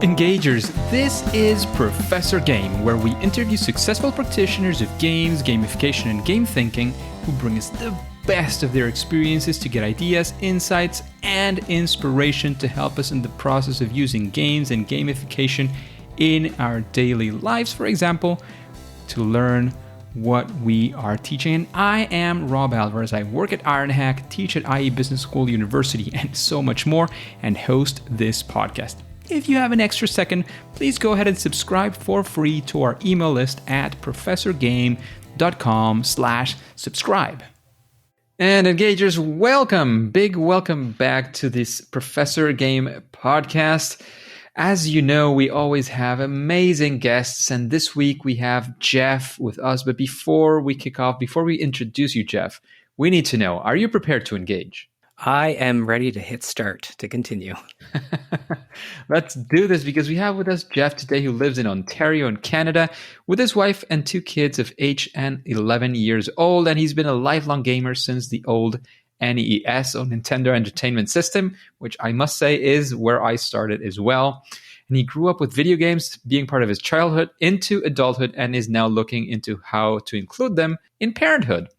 Engagers, this is Professor Game, where we interview successful practitioners of games, gamification, and game thinking who bring us the best of their experiences to get ideas, insights, and inspiration to help us in the process of using games and gamification in our daily lives, for example, to learn what we are teaching. And I am Rob Alvarez. I work at Ironhack, teach at IE Business School University, and so much more, and host this podcast. If you have an extra second, please go ahead and subscribe for free to our email list at professorgame.com/subscribe. And Engagers, welcome, big welcome back to this Professor Game podcast. As you know, we always have amazing guests, and this week we have Jeff with us. But before we kick off, before we introduce you, Jeff, we need to know, are you prepared to engage? I am ready to hit start to continue. Let's do this, because we have with us Jeff today, who lives in Ontario in Canada with his wife and 2 kids of 8 and 11 years old. And he's been a lifelong gamer since the old NES, or Nintendo Entertainment System, which I must say is where I started as well. And he grew up with video games being part of his childhood into adulthood, and is now looking into how to include them in parenthood.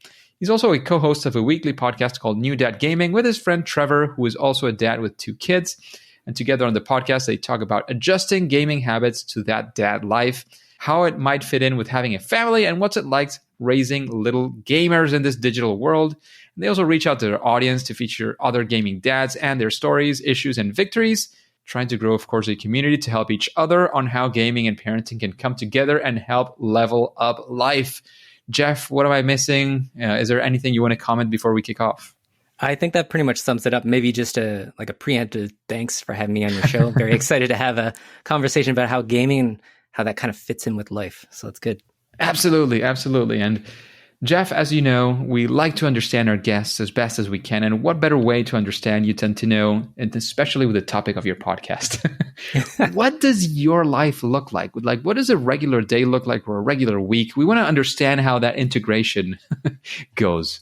He's also a co-host of a weekly podcast called New Dad Gaming with his friend Trevor, who is also a dad with 2 kids. And together on the podcast, they talk about adjusting gaming habits to that dad life, how it might fit in with having a family, and what's it like raising little gamers in this digital world. And they also reach out to their audience to feature other gaming dads and their stories, issues, and victories, trying to grow, of course, a community to help each other on how gaming and parenting can come together and help level up life. Jeff, what am I missing? Is there anything you want to comment before we kick off? I think that pretty much sums it up. Maybe just a preemptive thanks for having me on your show. I'm very excited to have a conversation about how gaming and how that kind of fits in with life. So that's good. Absolutely. And Jeff, as you know, we like to understand our guests as best as we can. And what better way to understand you tend to know, and especially with the topic of your podcast. What does your life look like? What does a regular day look like, or a regular week? We want to understand how that integration goes.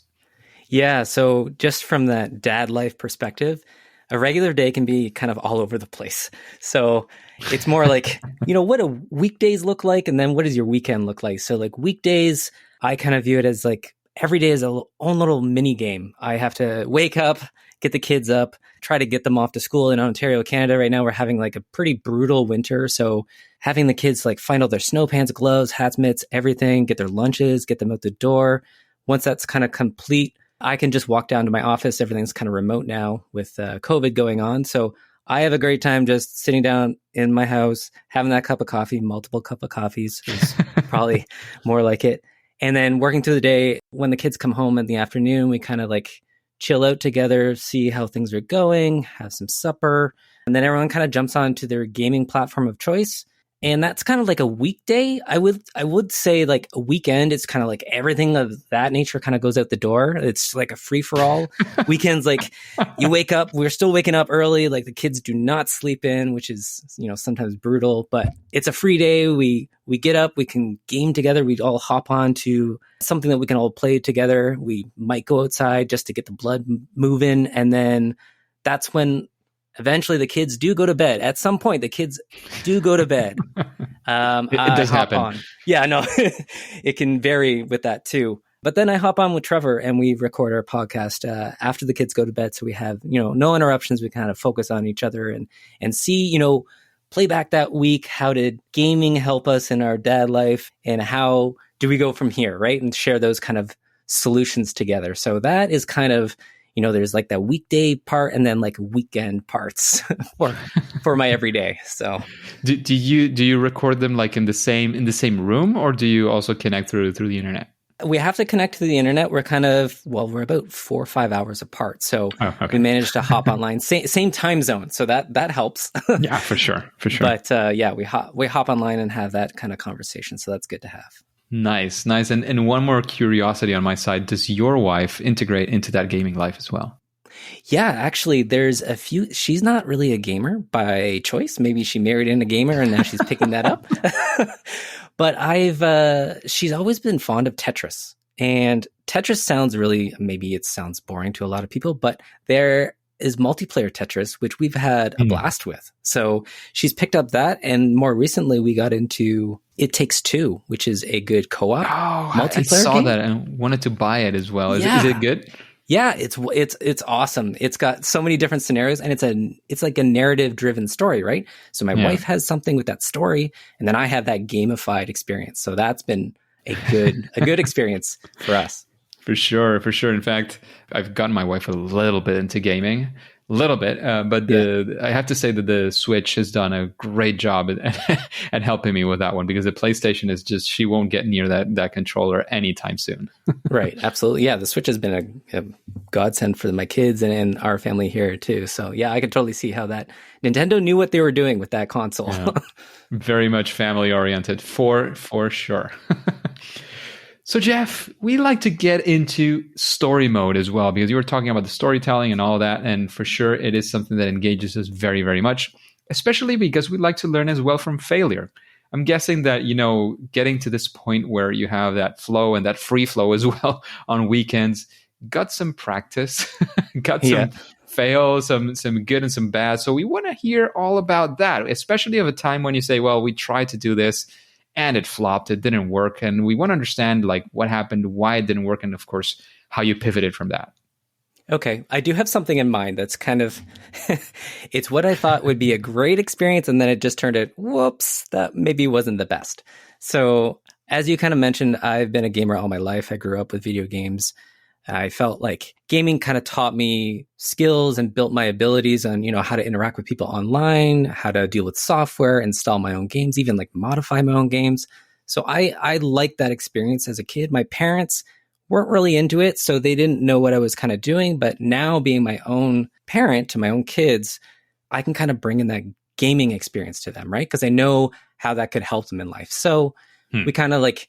Yeah, so just from that dad life perspective, a regular day can be kind of all over the place. So it's more like, what do weekdays look like? And then what does your weekend look like? So like weekdays, I kind of view it as like every day is a own little mini game. I have to wake up, get the kids up, try to get them off to school. In Ontario, Canada right now, we're having like a pretty brutal winter. So having the kids like find all their snow pants, gloves, hats, mitts, everything, get their lunches, get them out the door. Once that's kind of complete, I can just walk down to my office. Everything's kind of remote now with COVID going on. So I have a great time just sitting down in my house, having that cup of coffee, multiple cup of coffees is probably more like it. And then working through the day. When the kids come home in the afternoon, we kind of like chill out together, see how things are going, have some supper. And then everyone kind of jumps onto their gaming platform of choice. And that's kind of like a weekday. I would say like a weekend, it's kind of like everything of that nature kind of goes out the door. It's like a free for all. Weekends, like you wake up, we're still waking up early. Like the kids do not sleep in, which is, sometimes brutal, but it's a free day. We get up, we can game together. We all hop on to something that we can all play together. We might go outside just to get the blood moving. And then that's when eventually the kids do go to bed. At some point, the kids do go to bed. It does happen. Yeah, no, it can vary with that too. But then I hop on with Trevor and we record our podcast after the kids go to bed. So we have, no interruptions. We kind of focus on each other and see, play back that week. How did gaming help us in our dad life? And how do we go from here, right? And share those kind of solutions together. So that is kind of, there's like that weekday part and then like weekend parts for my everyday. So do you record them like in the same room, or do you also connect through the internet? We have to connect to the internet. We're we're about 4 or 5 hours apart. So we managed to hop online, same time zone. So that helps. Yeah, for sure. But we hop online and have that kind of conversation. So that's good to have. Nice. And one more curiosity on my side. Does your wife integrate into that gaming life as well? Yeah, actually, there's a few. She's not really a gamer by choice. Maybe she married in a gamer and now she's picking that up. But she's always been fond of Tetris. And Tetris sounds boring to a lot of people, but there is multiplayer Tetris, which we've had a Mm. blast with. So she's picked up that. And more recently, we got into It Takes Two, which is a good Oh, co-op I multiplayer saw game. that and wanted to buy it as well. Is it Yeah. good? Yeah, it's awesome. It's got so many different scenarios, and it's like a narrative driven story, right? So my Yeah. wife has something with that story, and then I have that gamified experience. So that's been a good experience for us. For sure, for sure. In fact, I've gotten my wife a little bit into gaming, a little bit, but Yeah. I have to say that the Switch has done a great job at helping me with that one because the PlayStation is just she won't get near that controller anytime soon. Right. Absolutely. Yeah. The Switch has been a godsend for my kids and our family here too. So yeah, I can totally see how that Nintendo knew what they were doing with that console. Yeah, very much family oriented for sure. So, Jeff, we like to get into story mode as well because you were talking about the storytelling and all that. And for sure, it is something that engages us very, very much, especially because we like to learn as well from failure. I'm guessing that, getting to this point where you have that flow and that free flow as well on weekends, got some practice, got Yeah. some fails, some good and some bad. So we want to hear all about that, especially of a time when you say, well, we tried to do this and it flopped, it didn't work, and we want to understand like what happened, why it didn't work, and of course how you pivoted from that. Okay, I do have something in mind that's kind of it's what I thought would be a great experience, and then it just turned out, whoops, that maybe wasn't the best. So as you kind of mentioned, I've been a gamer all my life. I grew up with video games. I felt like gaming kind of taught me skills and built my abilities on, how to interact with people online, how to deal with software, install my own games, even like modify my own games. So I liked that experience as a kid. My parents weren't really into it, so they didn't know what I was kind of doing. But now being my own parent to my own kids, I can kind of bring in that gaming experience to them, right? Because I know how that could help them in life. So we kind of like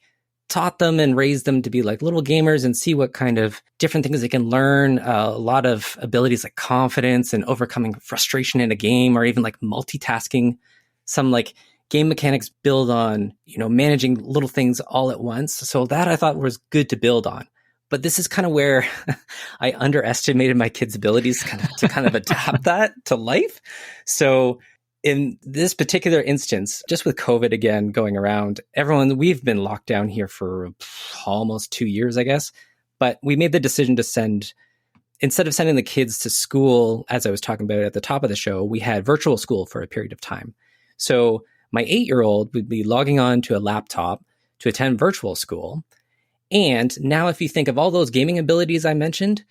taught them and raised them to be like little gamers and see what kind of different things they can learn. A lot of abilities like confidence and overcoming frustration in a game, or even like multitasking. Some like game mechanics build on, managing little things all at once. So that I thought was good to build on. But this is kind of where I underestimated my kids' abilities to kind of adapt that to life. So in this particular instance, just with COVID again going around, we've been locked down here for almost 2 years, I guess. But we made the decision to instead of sending the kids to school, as I was talking about at the top of the show, we had virtual school for a period of time. So my 8-year-old would be logging on to a laptop to attend virtual school. And now if you think of all those gaming abilities I mentioned,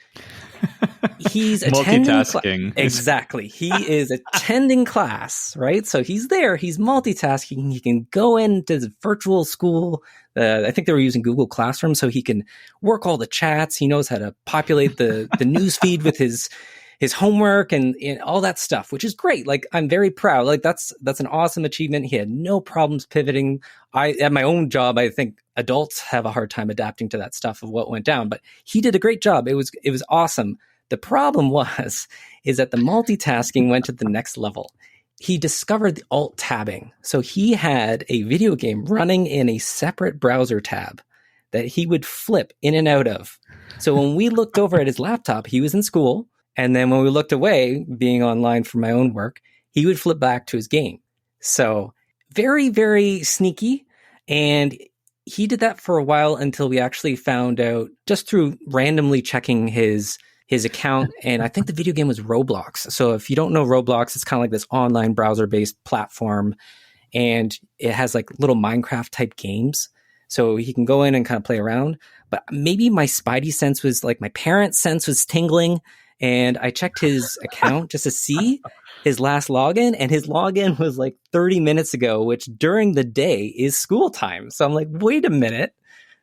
he's attending Multitasking. Exactly. He is attending class, right? So he's there. He's multitasking. He can go into the virtual school. I think they were using Google Classroom, so he can work all the chats. He knows how to populate the news feed with his homework and all that stuff, which is great. Like, I'm very proud. Like, that's an awesome achievement. He had no problems pivoting. At my own job, I think adults have a hard time adapting to that stuff of what went down, but he did a great job. It was awesome. The problem is that the multitasking went to the next level. He discovered the alt tabbing. So he had a video game running in a separate browser tab that he would flip in and out of. So when we looked over at his laptop, he was in school. And then when we looked away, being online for my own work, he would flip back to his game. So very, very sneaky. And he did that for a while until we actually found out, just through randomly checking his account. And I think the video game was Roblox. So if you don't know Roblox, it's kind of like this online browser-based platform. And it has like little Minecraft type games. So he can go in and kind of play around. But maybe my spidey sense was like my parent sense was tingling. And I checked his account just to see his last login. And his login was like 30 minutes ago, which during the day is school time. So I'm like, wait a minute.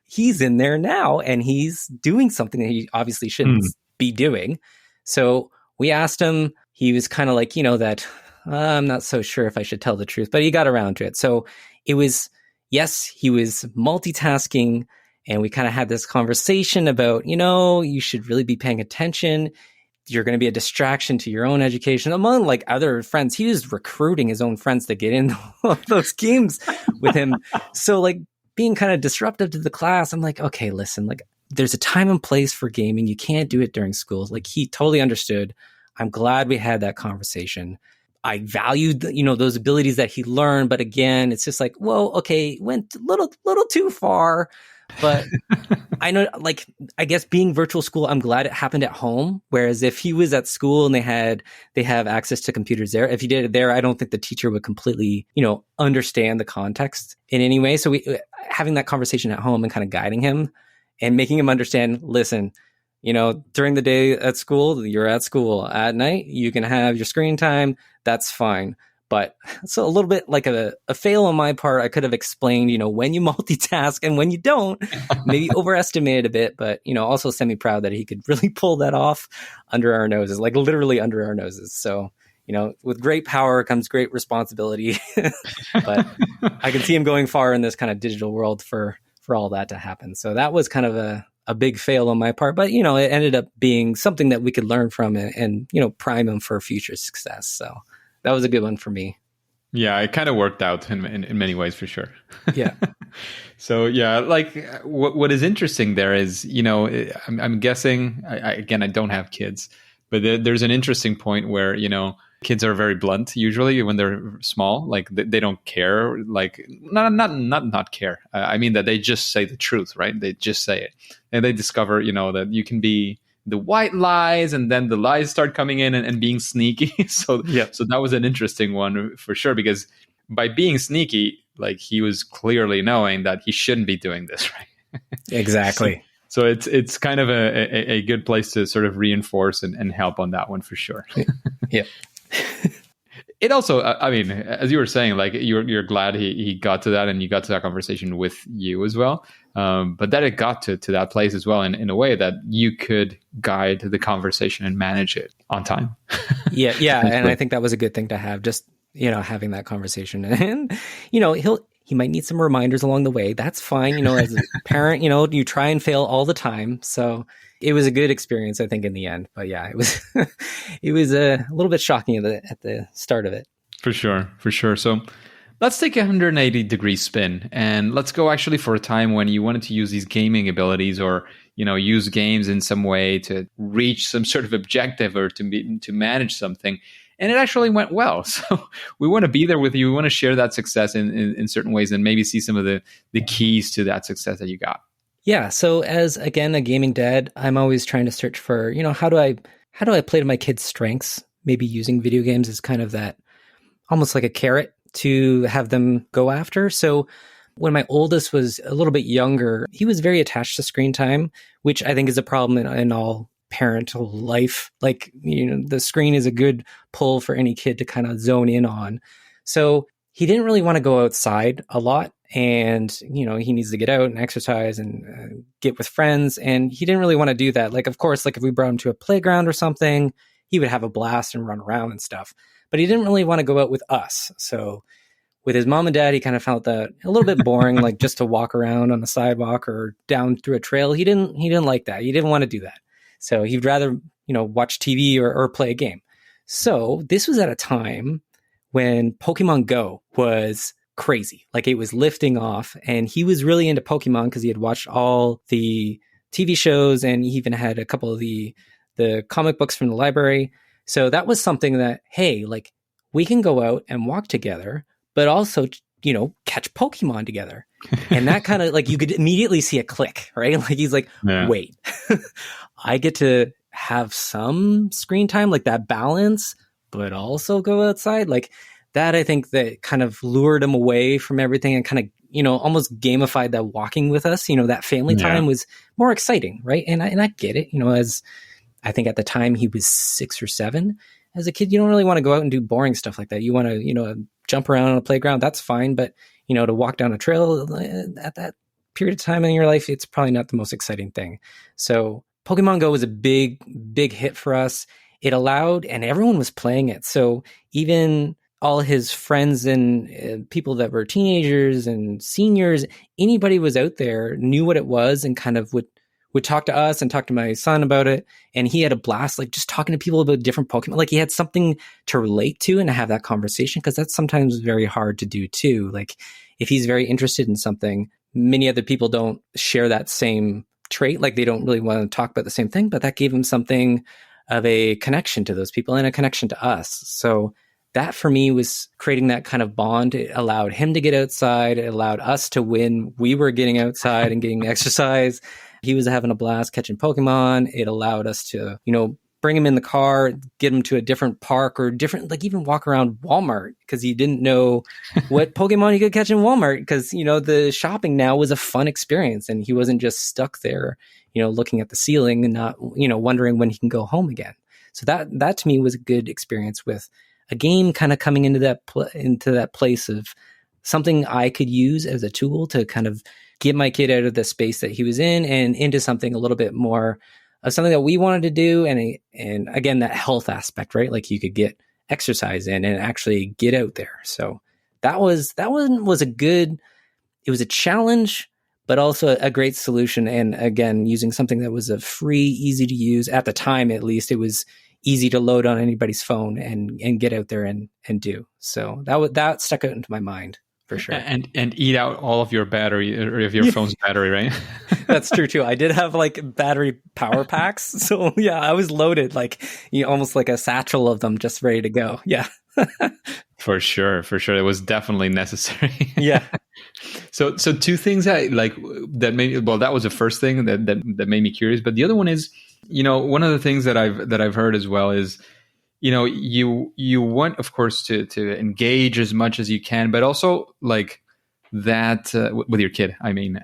He's in there now and he's doing something that he obviously shouldn't be doing. So we asked him. He was kind of like, that I'm not so sure if I should tell the truth, but he got around to it. So it was, yes, he was multitasking. And we kind of had this conversation about, you should really be paying attention. You're going to be a distraction to your own education, among like other friends. He was recruiting his own friends to get in those games with him. So like being kind of disruptive to the class, I'm like, okay, listen, like there's a time and place for gaming. You can't do it during school. Like he totally understood. I'm glad we had that conversation. I valued, those abilities that he learned. But again, it's just like, well, okay, went a little too far. But I know, like, I guess being virtual school, I'm glad it happened at home. Whereas if he was at school and they have access to computers there, if he did it there, I don't think the teacher would completely, understand the context in any way. So having that conversation at home and kind of guiding him and making him understand, listen, during the day at school, you're at school. At night, you can have your screen time. That's fine. But so a little bit like a fail on my part. I could have explained, when you multitask and when you don't, maybe overestimated a bit, but, also semi-proud that he could really pull that off under our noses, like literally under our noses. So, with great power comes great responsibility. But I can see him going far in this kind of digital world for all that to happen. So that was kind of a big fail on my part, but, it ended up being something that we could learn from and prime him for future success. So that was a good one for me. Yeah, it kind of worked out in many ways for sure. Yeah. So yeah, like what is interesting there is, I'm guessing, again, I don't have kids, but there's an interesting point where, kids are very blunt usually when they're small, like they don't care, like not care. I mean that they just say the truth, right? They just say it, and they discover, that you can be the white lies, and then the lies start coming in and being sneaky. So yeah. So that was an interesting one for sure, because by being sneaky, like he was clearly knowing that he shouldn't be doing this, right? Exactly. So it's kind of a good place to sort of reinforce and help on that one for sure. Yeah. It also, I mean, as you were saying, like you're glad he got to that, and you got to that conversation with you as well. But that it got to that place as well in a way that you could guide the conversation and manage it on time. Yeah. And I think that was a good thing to have, just, having that conversation. And, he might need some reminders along the way. That's fine. As a parent, you try and fail all the time. So it was a good experience, I think, in the end. But yeah, it was it was a little bit shocking at the start of it. For sure. So let's take a 180-degree spin, and let's go actually for a time when you wanted to use these gaming abilities, or use games in some way to reach some sort of objective or to manage something, and it actually went well. So we want to be there with you. We want to share that success in certain ways, and maybe see some of the keys to that success that you got. Yeah. So as, again, a gaming dad, I'm always trying to search for, how do I play to my kids' strengths? Maybe using video games is kind of that, almost like a carrot to have them go after. So when my oldest was a little bit younger, he was very attached to screen time, which I think is a problem in all parental life. Like, the screen is a good pull for any kid to kind of zone in on. So he didn't really want to go outside a lot. And, he needs to get out and exercise and get with friends. And he didn't really want to do that. Like, of course, like if we brought him to a playground or something, he would have a blast and run around and stuff. But he didn't really want to go out with us. So with his mom and dad, he kind of felt that a little bit boring, like just to walk around on the sidewalk or down through a trail. He didn't like that. He didn't want to do that. So he'd rather, watch TV or play a game. So this was at a time when Pokemon Go was crazy. Like, it was lifting off, and he was really into Pokemon because he had watched all the TV shows, and he even had a couple of the comic books from the library. So that was something that, hey, like, we can go out and walk together, but also, catch Pokemon together. And that kind of, like, you could immediately see a click, right? Like, he's like, wait, I get to have some screen time, like that balance, but also go outside. Like, that, I think, that kind of lured him away from everything and kind of, almost gamified that walking with us. That family time was more exciting, right? And I get it, as I think at the time he was 6 or 7. As a kid, you don't really want to go out and do boring stuff like that. You want to, jump around on a playground. That's fine. But, to walk down a trail at that period of time in your life, it's probably not the most exciting thing. So Pokemon Go was a big, big hit for us. It allowed, and everyone was playing it. So even all his friends and people that were teenagers and seniors, anybody was out there, knew what it was, and kind of would talk to us and talk to my son about it. And he had a blast, like, just talking to people about different Pokemon. Like, he had something to relate to and to have that conversation, because that's sometimes very hard to do too. Like, if he's very interested in something, many other people don't share that same trait. Like, they don't really want to talk about the same thing, but that gave him something of a connection to those people and a connection to us. So that for me was creating that kind of bond. It allowed him to get outside. It allowed us to win. We were getting outside and getting exercise. He was having a blast catching Pokemon. It allowed us to, bring him in the car, get him to a different park or different, like even walk around Walmart because he didn't know what Pokemon he could catch in Walmart because, the shopping now was a fun experience and he wasn't just stuck there, looking at the ceiling and not, wondering when he can go home again. So that to me was a good experience with a game kind of coming into that place of something I could use as a tool to kind of get my kid out of the space that he was in and into something a little bit more of something that we wanted to do. And again, that health aspect, right? Like you could get exercise in and actually get out there. So that one was it was a challenge, but also a great solution. And again, using something that was a free, easy to use at the time, at least it was easy to load on anybody's phone and get out there and do. So that stuck out into my mind for sure. And eat out all of your battery or of your phone's battery, right? That's true too. I did have like battery power packs. So yeah, I was loaded like almost like a satchel of them just ready to go. Yeah. For sure. It was definitely necessary. Yeah. So two things that that was the first thing that made me curious. But the other one is, one of the things that I've heard as well is, you want, of course, to engage as much as you can, but also like that with your kid. I mean,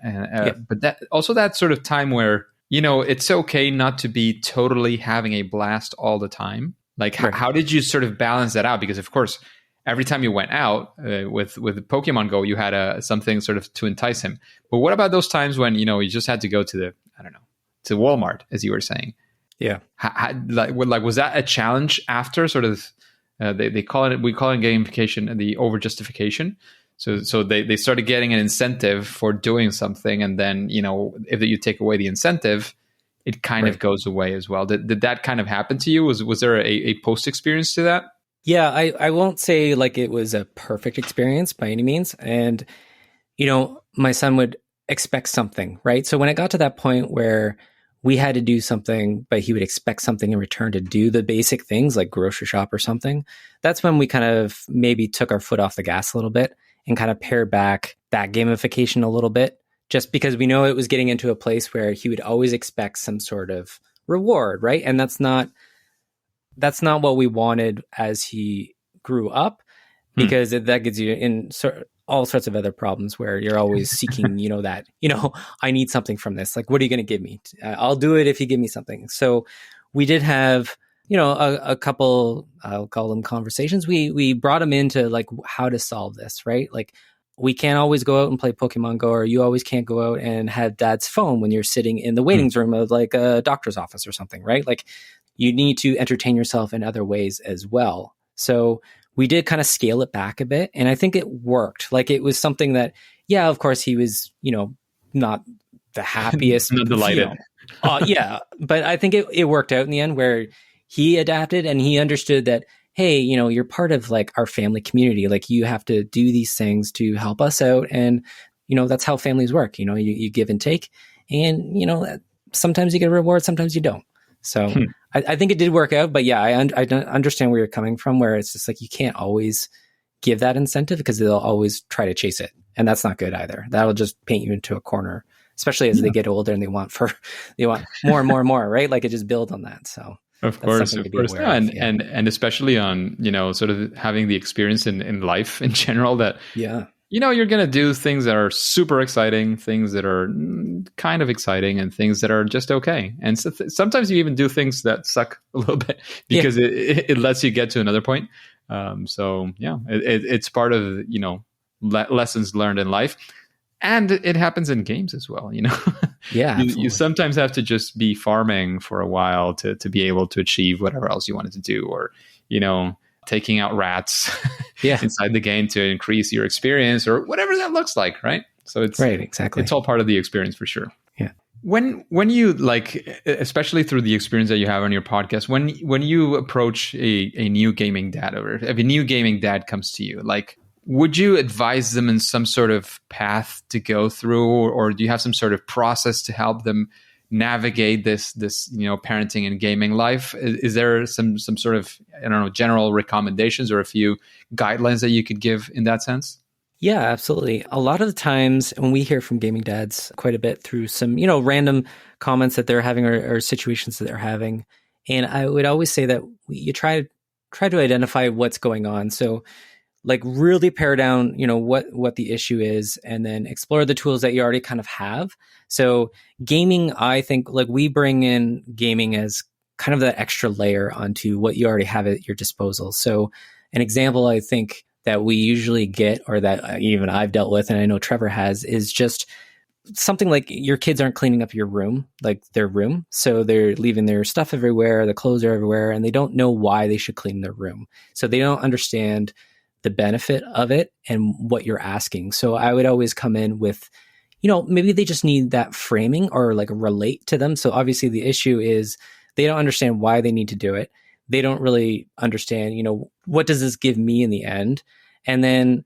but that also that sort of time where, it's okay not to be totally having a blast all the time. Like, right. How did you sort of balance that out? Because of course, every time you went out with Pokemon Go, you had something sort of to entice him. But what about those times when, you just had to go to to Walmart, as you were saying? Yeah. Was that a challenge after sort of, we call it gamification, the over justification. So they started getting an incentive for doing something. And then, if you take away the incentive, it kind of goes away as well. Did that kind of happen to you? Was there a post experience to that? Yeah, I won't say like it was a perfect experience by any means. And, my son would expect something, right? So when it got to that point where we had to do something, but he would expect something in return to do the basic things like grocery shop or something, that's when we kind of maybe took our foot off the gas a little bit and kind of pared back that gamification a little bit, just because we know it was getting into a place where he would always expect some sort of reward, right? And that's not what we wanted as he grew up, because that gets you in all sorts of other problems where you're always seeking, I need something from this. Like, what are you going to give me? I'll do it if you give me something. So we did have, a couple, I'll call them conversations. We brought him into like how to solve this, right? Like, we can't always go out and play Pokemon Go, or you always can't go out and have dad's phone when you're sitting in the waiting room of like a doctor's office or something, right? Like, you need to entertain yourself in other ways as well. So we did kind of scale it back a bit. And I think it worked. Like, it was something that, yeah, of course he was, not the happiest. Not delighted. Yeah. But I think it worked out in the end where he adapted and he understood that, hey, you're part of like our family community. Like, you have to do these things to help us out. And, that's how families work. You give and take, and, sometimes you get a reward, sometimes you don't. So I think it did work out, but yeah, I understand where you're coming from, where it's just like, you can't always give that incentive because they'll always try to chase it. And that's not good either. That'll just paint you into a corner, especially as they get older and they want more and more and more, right? Like, it just builds on that. So of course. And especially on, sort of having the experience in life in general that, you're going to do things that are super exciting, things that are kind of exciting, and things that are just okay. And so sometimes you even do things that suck a little bit because it lets you get to another point. It's part of, lessons learned in life. And it happens in games as well, Yeah, you sometimes have to just be farming for a while to be able to achieve whatever else you wanted to do, or, taking out rats inside the game to increase your experience, or whatever that looks like, right? So it's right, exactly. It's all part of the experience for sure. Yeah. When you especially through the experience that you have on your podcast, when you approach a new gaming dad, or if a new gaming dad comes to you, like, would you advise them in some sort of path to go through, or do you have some sort of process to help them navigate this parenting and gaming life? Is there some sort of, I don't know, general recommendations or a few guidelines that you could give in that sense? Yeah, absolutely. A lot of the times when we hear from gaming dads quite a bit through some, random comments that they're having or situations that they're having. And I would always say that you try to identify what's going on. So like really pare down, what the issue is, and then explore the tools that you already kind of have. So gaming, I think like we bring in gaming as kind of that extra layer onto what you already have at your disposal. So an example I think that we usually get, or that even I've dealt with, and I know Trevor has, is just something like your kids aren't cleaning up your room, like their room. So they're leaving their stuff everywhere, the clothes are everywhere, and they don't know why they should clean their room. So they don't understand the benefit of it and what you're asking. So I would always come in with, maybe they just need that framing or like relate to them. So obviously the issue is they don't understand why they need to do it. They don't really understand, what does this give me in the end? And then,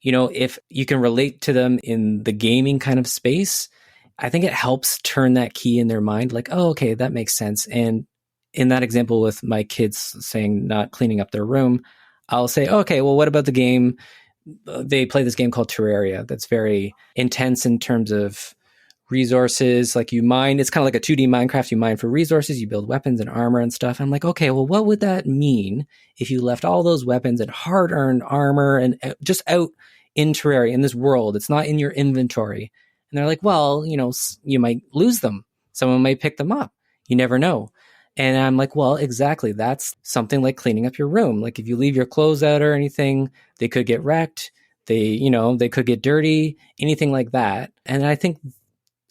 if you can relate to them in the gaming kind of space, I think it helps turn that key in their mind, like, oh, okay, that makes sense. And in that example with my kids saying not cleaning up their room, I'll say, okay, well, what about the game? They play this game called Terraria that's very intense in terms of resources. Like you mine, it's kind of like a 2D Minecraft. You mine for resources, you build weapons and armor and stuff. I'm like, okay, well, what would that mean if you left all those weapons and hard-earned armor and just out in Terraria, in this world? It's not in your inventory. And they're like, well, you might lose them. Someone might pick them up. You never know. And I'm like, well, exactly. That's something like cleaning up your room. Like if you leave your clothes out or anything, they could get wrecked. They could get dirty, anything like that. And I think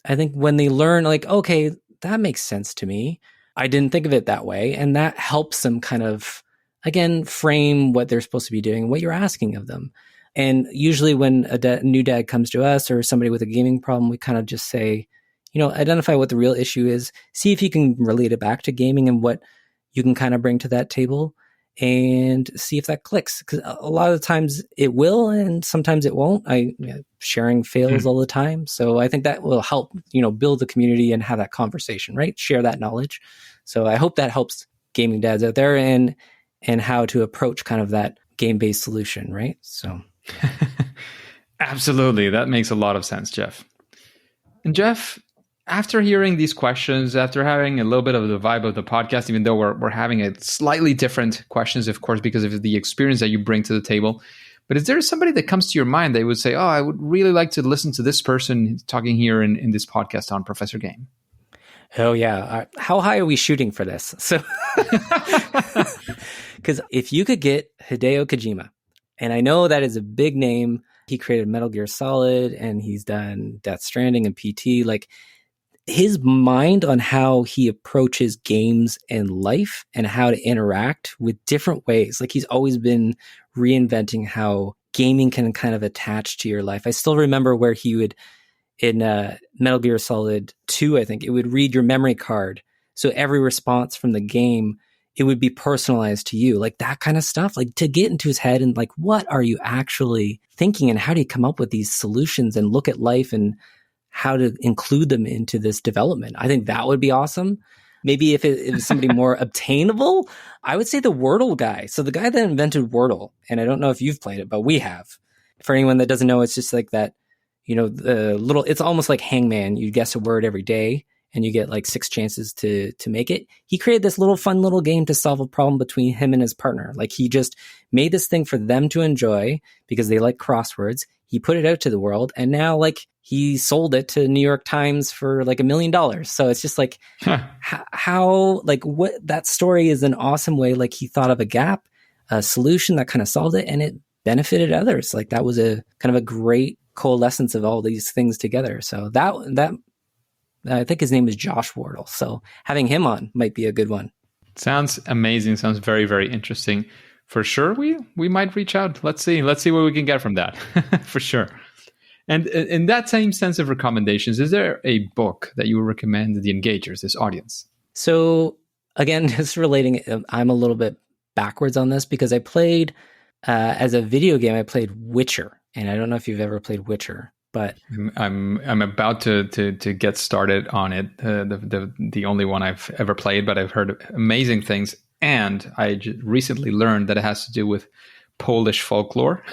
when they learn, like, okay, that makes sense to me. I didn't think of it that way. And that helps them kind of, again, frame what they're supposed to be doing, what you're asking of them. And usually when a new dad comes to us or somebody with a gaming problem, we kind of just say, identify what the real issue is, see if you can relate it back to gaming and what you can kind of bring to that table, and see if that clicks. Because a lot of the times it will, and sometimes it won't. Sharing fails all the time. So I think that will help, build the community and have that conversation, right? Share that knowledge. So I hope that helps gaming dads out there and how to approach kind of that game-based solution, right? So. Absolutely. That makes a lot of sense, Jeff. And Jeff, after hearing these questions, after having a little bit of the vibe of the podcast, even though we're having a slightly different questions, of course, because of the experience that you bring to the table, but is there somebody that comes to your mind that would say, oh, I would really like to listen to this person talking here in this podcast on Professor Game? Oh, yeah. How high are we shooting for this? So, because if you could get Hideo Kojima, and I know that is a big name, he created Metal Gear Solid and he's done Death Stranding and PT, like his mind on how he approaches games and life and how to interact with different ways. Like he's always been reinventing how gaming can kind of attach to your life. I still remember where he would, in Metal Gear Solid 2, I think, it would read your memory card. So every response from the game, it would be personalized to you, like that kind of stuff, like to get into his head and like, what are you actually thinking and how do you come up with these solutions and look at life and how to include them into this development? I think that would be awesome. Maybe if it was somebody more obtainable, I would say the Wordle guy. So the guy that invented Wordle, and I don't know if you've played it, but we have. For anyone that doesn't know, it's just like that, the little, it's almost like Hangman. You guess a word every day and you get like 6 chances to make it. He created this little fun little game to solve a problem between him and his partner. Like he just made this thing for them to enjoy because they like crosswords. He put it out to the world and now like he sold it to New York Times for like $1 million. So it's just like how like what that story is an awesome way. Like he thought of a gap, a solution that kind of solved it and it benefited others. Like that was a kind of a great coalescence of all these things together. So that I think his name is Josh Wardle. So having him on might be a good one. Sounds amazing. Sounds very, very interesting. For sure, we might reach out. Let's see what we can get from that. For sure. And in that same sense of recommendations, is there a book that you would recommend the engagers, this audience? So again, just relating, I'm a little bit backwards on this because I played, as a video game, I played Witcher. And I don't know if you've ever played Witcher. But I'm about to get started on it. The only one I've ever played, but I've heard amazing things. And I recently learned that it has to do with Polish folklore.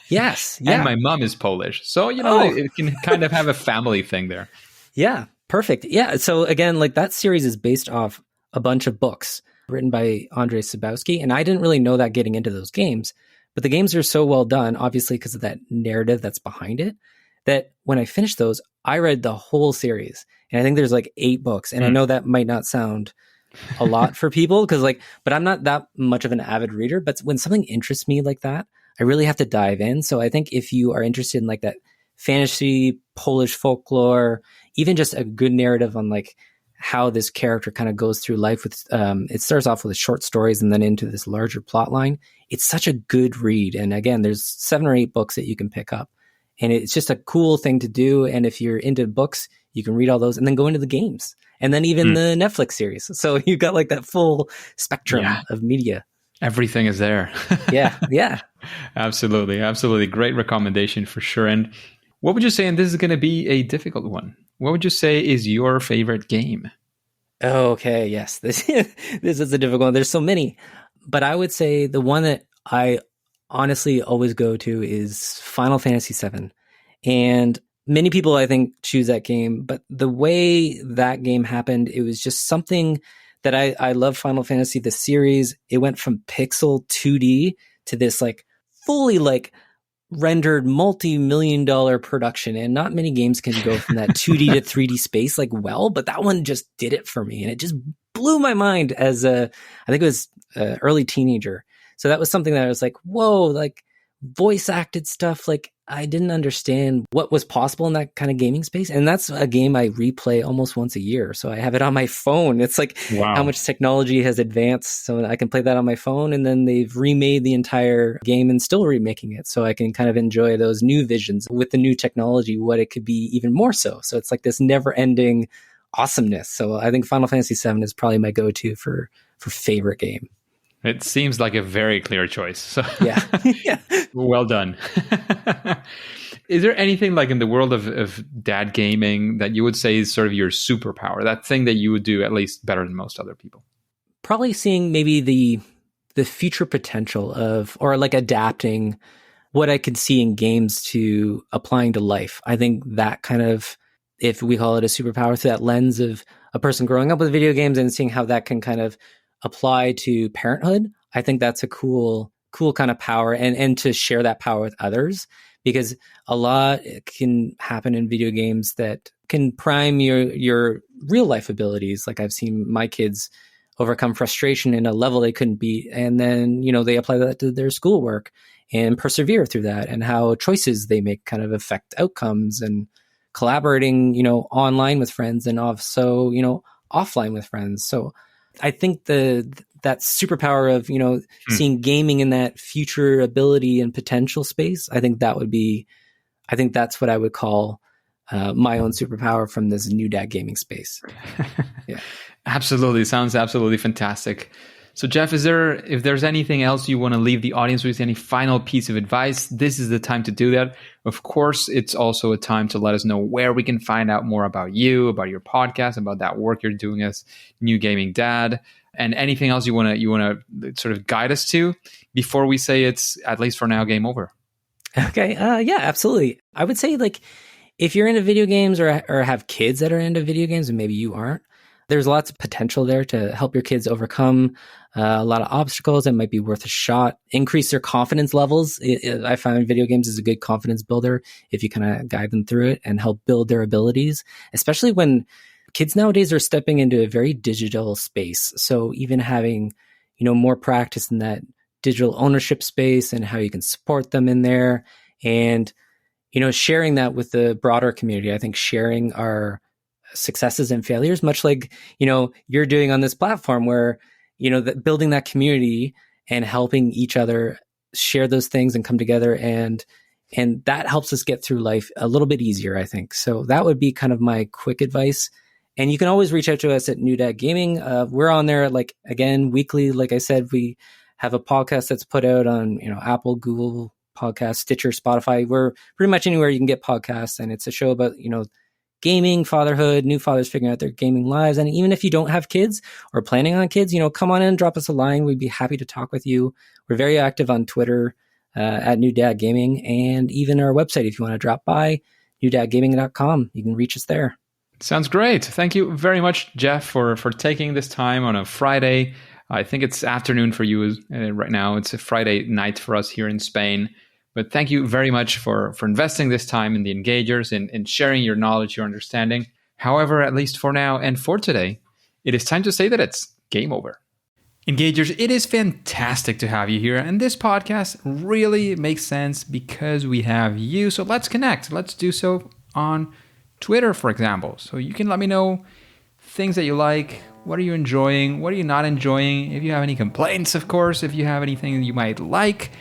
yes, And yeah. my mom is Polish, so Oh, it can kind of have a family thing there. yeah, perfect. Yeah. So again, like that series is based off a bunch of books written by Andrzej Sabowski. And I didn't really know that getting into those games, but the games are so well done, obviously, because of that narrative that's behind it, that when I finished those, I read the whole series. And I think there's like 8 books. And I know that might not sound a lot for people because but I'm not that much of an avid reader. But when something interests me like that, I really have to dive in. So I think if you are interested in like that fantasy, Polish folklore, even just a good narrative on like how this character kind of goes through life with, it starts off with short stories and then into this larger plot line. It's such a good read. And again, there's 7 or 8 books that you can pick up. And it's just a cool thing to do. And if you're into books, you can read all those and then go into the games and then even the Netflix series. So you've got like that full spectrum of media. Everything is there. Yeah. Absolutely. Great recommendation for sure. And what would you say, and this is going to be a difficult one, what would you say is your favorite game? Okay, yes. This is a difficult one. There's so many. But I would say the one that I honestly always go to is Final Fantasy VII. And many people, I think, choose that game. But the way that game happened, it was just something that I love Final Fantasy, the series. It went from pixel 2D to this like fully like rendered multi-million-dollar production, and not many games can go from that 2D to 3D space like well, but that one just did it for me, and it just blew my mind as I think it was early teenager. So that was something that I was like, whoa, like voice acted stuff, like I didn't understand what was possible in that kind of gaming space. And that's a game I replay almost once a year. So I have it on my phone. It's like how much technology has advanced. So I can play that on my phone, and then they've remade the entire game and still remaking it. So I can kind of enjoy those new visions with the new technology, what it could be even more so. So it's like this never ending awesomeness. So I think Final Fantasy VII is probably my go-to for favorite game. It seems like a very clear choice. So yeah. Well done. Is there anything like in the world of dad gaming that you would say is sort of your superpower, that thing that you would do at least better than most other people? Probably seeing maybe the future potential of, or like adapting what I could see in games to applying to life. I think that kind of, if we call it a superpower, through that lens of a person growing up with video games and seeing how that can kind of apply to parenthood, I think that's a cool kind of power, and to share that power with others, because a lot can happen in video games that can prime your real life abilities. Like I've seen my kids overcome frustration in a level they couldn't beat, and then they apply that to their schoolwork and persevere through that, and how choices they make kind of affect outcomes, and collaborating online with friends, and also offline with friends. So I think that superpower of seeing gaming in that future ability and potential space, I think that's what I would call my own superpower from this new dad gaming space. Yeah, absolutely, sounds absolutely fantastic. So Jeff, if there's anything else you want to leave the audience with, any final piece of advice, this is the time to do that. Of course, it's also a time to let us know where we can find out more about you, about your podcast, about that work you're doing as New Gaming Dad, and anything else you want to sort of guide us to before we say it's, at least for now, game over. Okay. Yeah, absolutely. I would say, like, if you're into video games or have kids that are into video games, and maybe you aren't, there's lots of potential there to help your kids overcome a lot of obstacles that might be worth a shot, increase their confidence levels. I find video games is a good confidence builder if you kind of guide them through it and help build their abilities, especially when kids nowadays are stepping into a very digital space. So even having, more practice in that digital ownership space and how you can support them in there, and, sharing that with the broader community. I think sharing our successes and failures, much like, you're doing on this platform, where, building that community and helping each other share those things and come together, and that helps us get through life a little bit easier, I think. So that would be kind of my quick advice. And you can always reach out to us at New Dad Gaming. We're on there, like, again, weekly. Like I said, we have a podcast that's put out on, Apple, Google Podcasts, Stitcher, Spotify. We're pretty much anywhere you can get podcasts. And it's a show about, gaming, fatherhood, new fathers figuring out their gaming lives. And even if you don't have kids or planning on kids, come on in, drop us a line. We'd be happy to talk with you. We're very active on Twitter at New Dad Gaming, and even our website if you want to drop by, newdadgaming.com. You can reach us there. Sounds great. Thank you very much, Jeff, for taking this time on a Friday. I think it's afternoon for you right now. It's a Friday night for us here in Spain. But thank you very much for investing this time in the Engagers and sharing your knowledge, your understanding. However, at least for now and for today, it is time to say that it's game over. Engagers, it is fantastic to have you here. And this podcast really makes sense because we have you. So let's connect. Let's do so on Twitter, for example. So you can let me know things that you like. What are you enjoying? What are you not enjoying? If you have any complaints, of course, if you have anything you might like.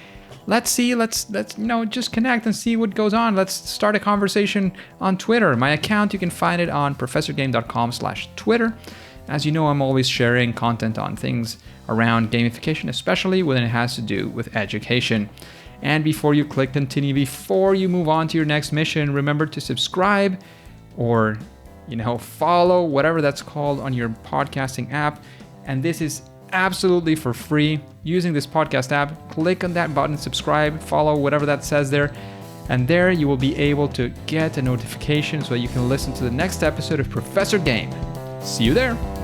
Let's see, let's just connect and see what goes on. Let's start a conversation on Twitter. My account, you can find it on professorgame.com/Twitter. As you know, I'm always sharing content on things around gamification, especially when it has to do with education. And before you click continue, before you move on to your next mission, remember to subscribe or, follow, whatever that's called on your podcasting app. And this is absolutely for free. Using this podcast app, click on that button, subscribe, follow, whatever that says there. And there you will be able to get a notification so you can listen to the next episode of Professor Game. See you there.